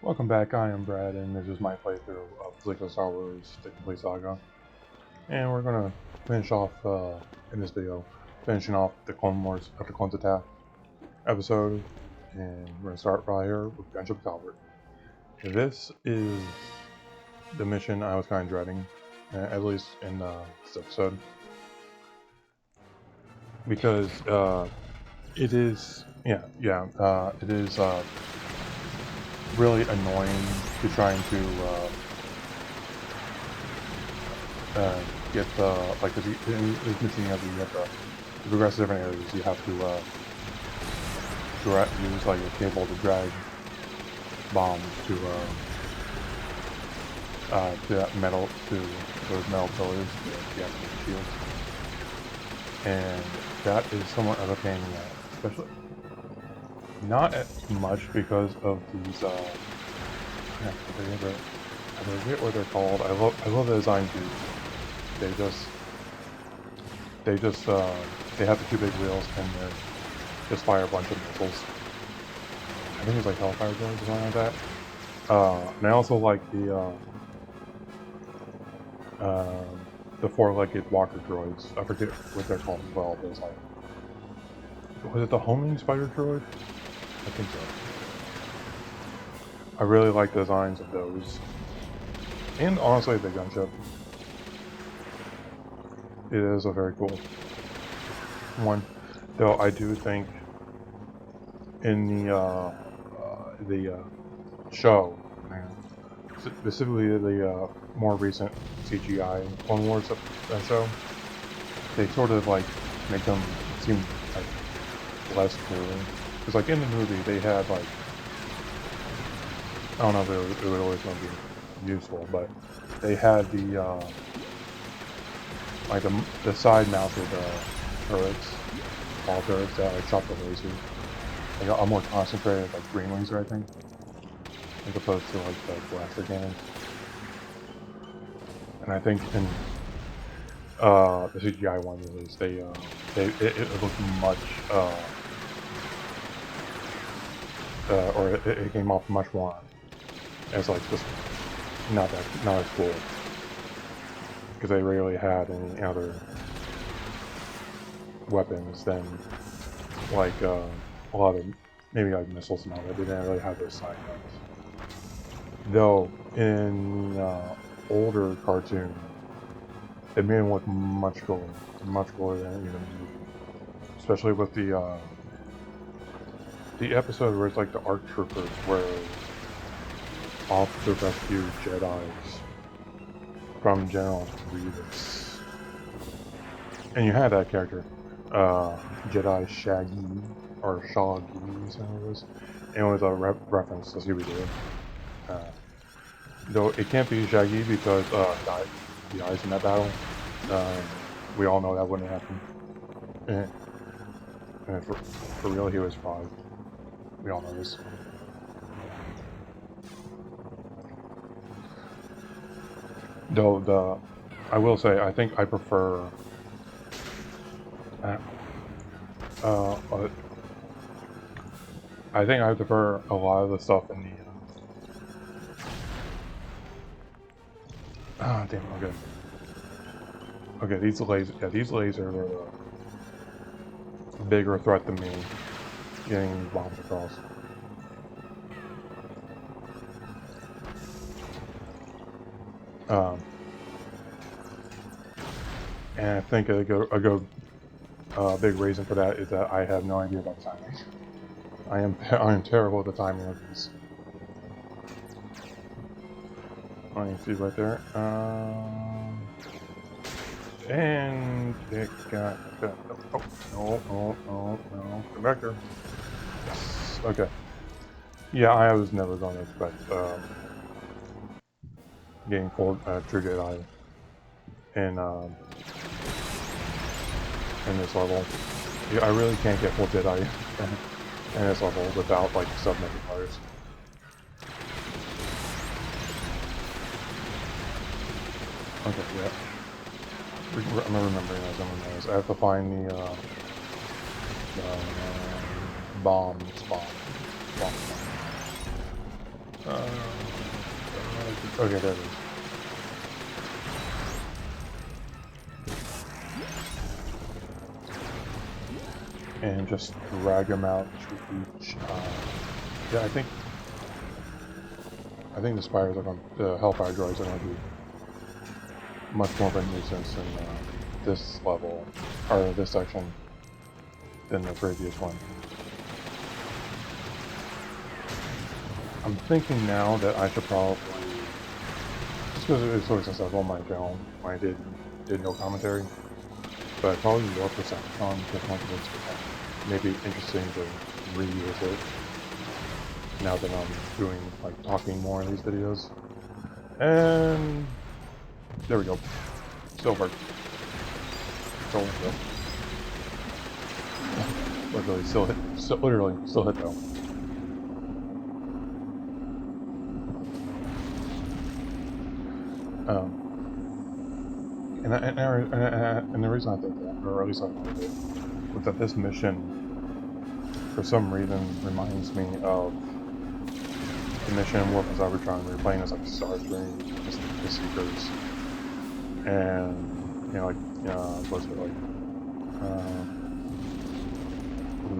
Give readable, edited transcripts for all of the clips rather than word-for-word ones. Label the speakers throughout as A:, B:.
A: Welcome back, I am Brad, and this is my playthrough of Lego Star Wars The Complete Saga. And we're gonna finish off, in this video, finishing off the Clone Wars after Clone's Attack episode. And we're gonna start right here with Gunship Calvert. This is the mission I was kind of dreading, at least in this episode. Because, it is, it is, really annoying to trying to get the because in this mission you have to progress to different areas. You have to use like a cable to drag bombs to that metal to those metal pillars to deactivate shields, and that is somewhat of a pain in the ass, especially. Not as much because of these, I forget what they're called. I love the design too. They have the two big wheels and they just fire a bunch of missiles. I think it's like Hellfire drones or something like that. And I also like the four-legged walker droids. I forget what they're called as well. There's like, was it the homing spider droid? I think so. I really like the designs of those. And honestly, the gunship. It is a very cool one. Though I do think in the show, specifically the more recent CGI Clone Wars show, they sort of like make them seem like less cool. Because like in the movie, they had like, I don't know if it would always going to be useful, but they had the like the side-mounted turrets, ball turrets that like shot the lasers. Like a more concentrated like green laser, I think, as opposed to like the blaster cannons. And I think in the CGI one release, it looked much. Or it came off much more as like just not as cool, because they rarely had any other weapons than like a lot of maybe like missiles and all that. They didn't really have those side guns. Though in older cartoon, it made them look much cooler than even the movie, especially with the episode where it's like the ARC troopers were off to rescue Jedi's from General Grievous. And you had that character, Jedi Shaggy, or Shaggy, something it was. And it was a reference to Scooby-Doo. Though it can't be Shaggy because he dies in that battle. We all know that wouldn't happen. And for real, he was 5. We all know this. Though I will say, I think I prefer. I think I prefer a lot of the stuff in the. Damn. Okay. Okay, these lasers. Yeah, these lasers are a bigger threat than me getting these bombs across. And I think a big reason for that is that I have no idea about timing. I am terrible at the timing of these. Oh, you see right there. And it got. Oh, no. Come back here. Yes. Okay. Yeah, I was never going to expect getting full True Jedi in this level. Yeah, I really can't get full Jedi in this level without like sub-multipliers. Okay, yeah. I'm remembering as I'm in those. I have to find the bomb spot. Okay, there it is. And just drag them out to each. Yeah, I think the spires are going. The Hellfire droids are going to be much more of a nuisance in this level or this section than the previous one. I'm thinking now that I should probably, just because it's sort of since I was on my channel, I did no commentary, but I'd probably go for Saga because it's maybe interesting to revisit now that I'm doing like talking more in these videos. And there we go. Silver. Literally still hit though. And the reason I think that, or at least I wanted it, was that this mission, for some reason, reminds me of the mission in War for Cybertron. We were playing as like Starscream, the Seekers, and you know, like what's it like?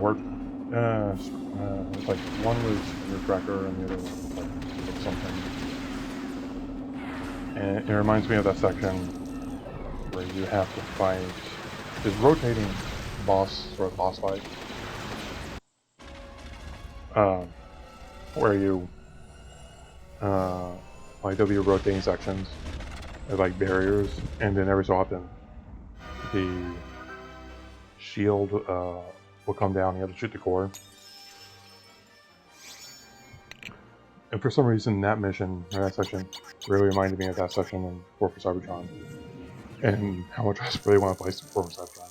A: Warp. Like one was your tracker, and the other one was like something. And it reminds me of that section where you have to fight this rotating boss fight, where you like there'll be rotating sections of like barriers, and then every so often the shield will come down and you have to shoot the core. And for some reason that mission, or that section, really reminded me of that section in War for Cybertron. And how much I really want to play War for Cybertron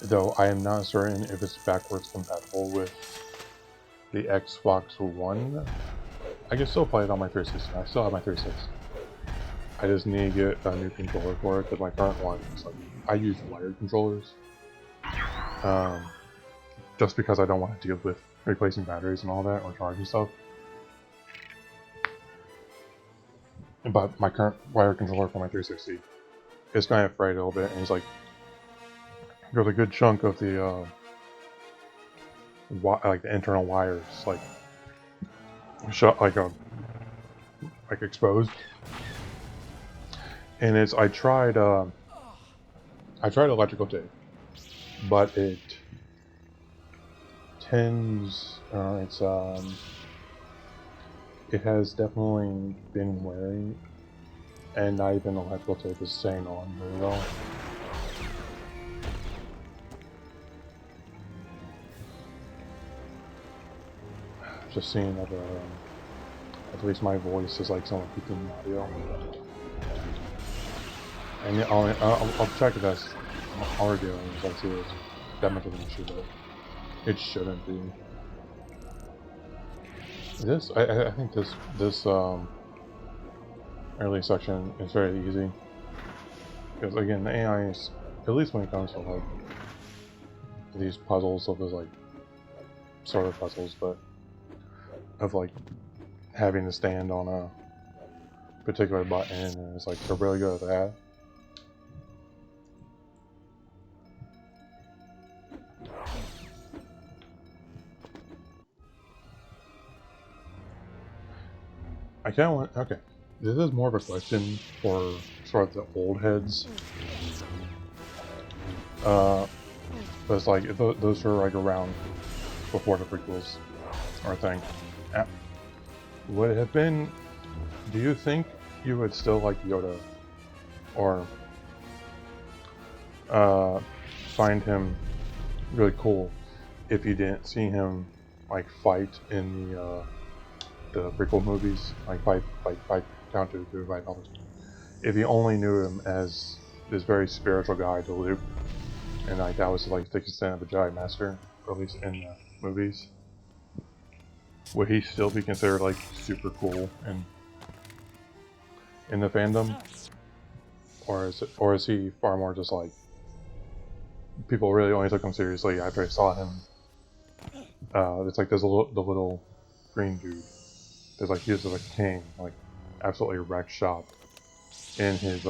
A: then. Though I am not certain if it's backwards compatible with the Xbox One. I can still play it on my 360. I still have my 360. I just need to get a new controller for it, because my current one is like, I use wired controllers. Just because I don't want to deal with replacing batteries and all that, or charging stuff. But my current wired controller for my 360 is kind of frayed a little bit, and it's like there's a good chunk of the like the internal wires like shut like exposed. And it's I tried electrical tape, but it tends it has definitely been wearing, and not even electrical tape is staying on very well. Just seeing that at least my voice is like somewhat peaking in audio. And I'll check if that's audio and like see if it's that much of an issue, but it shouldn't be. This I think this early section is very easy, because again the AI is, at least when it comes to like these puzzles of those like sort of puzzles, but of like having to stand on a particular button, and it's like they're really good at that. I kind of want, okay, this is more of a question for sort of the old heads. But it's like, if those are like around before the prequels or a thing. Would it have been, do you think you would still like Yoda, or find him really cool if you didn't see him like fight in the prequel movies, like fight Count Dooku, fight all this? If you only knew him as this very spiritual guy to Luke, and like that was like the extent of the Jedi Master, or at least in the movies, would he still be considered like super cool in the fandom, or is he far more just like people really only took him seriously after they saw him? It's like there's the little green dude. There's like he uses like a king, like absolutely wrecked shop in his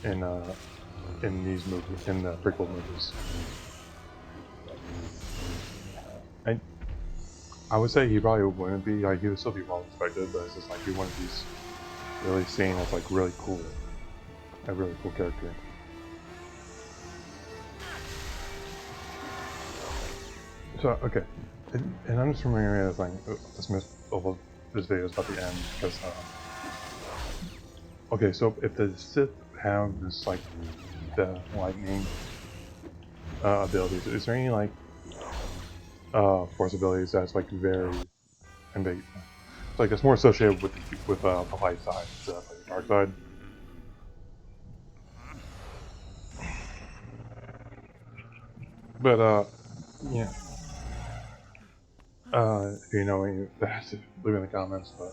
A: in uh in these movies, in the prequel movies. And I would say he probably wouldn't be like he would still be well respected, but it's just like he wouldn't be really seen as like really cool, a really cool character. So okay, and I'm just remembering this thing. Dismiss all of this video is about to end because okay, so if the Sith have this like the lightning abilities, is there any like force abilities that's like very ambiguous? Like it's more associated with the light side instead of like the dark side. But yeah. If you know any, leave in the comments. But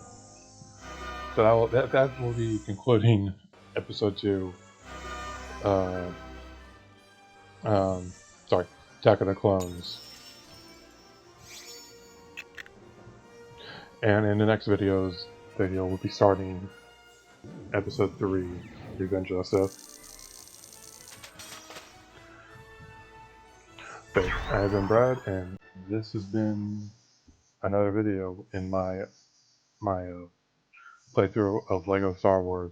A: so that will be concluding episode 2. Uh, um, sorry, Attack of the Clones. And in the next video will be starting episode 3, Revenge of the Sith. But I have been Brad, and this has been another video in my playthrough of Lego Star Wars.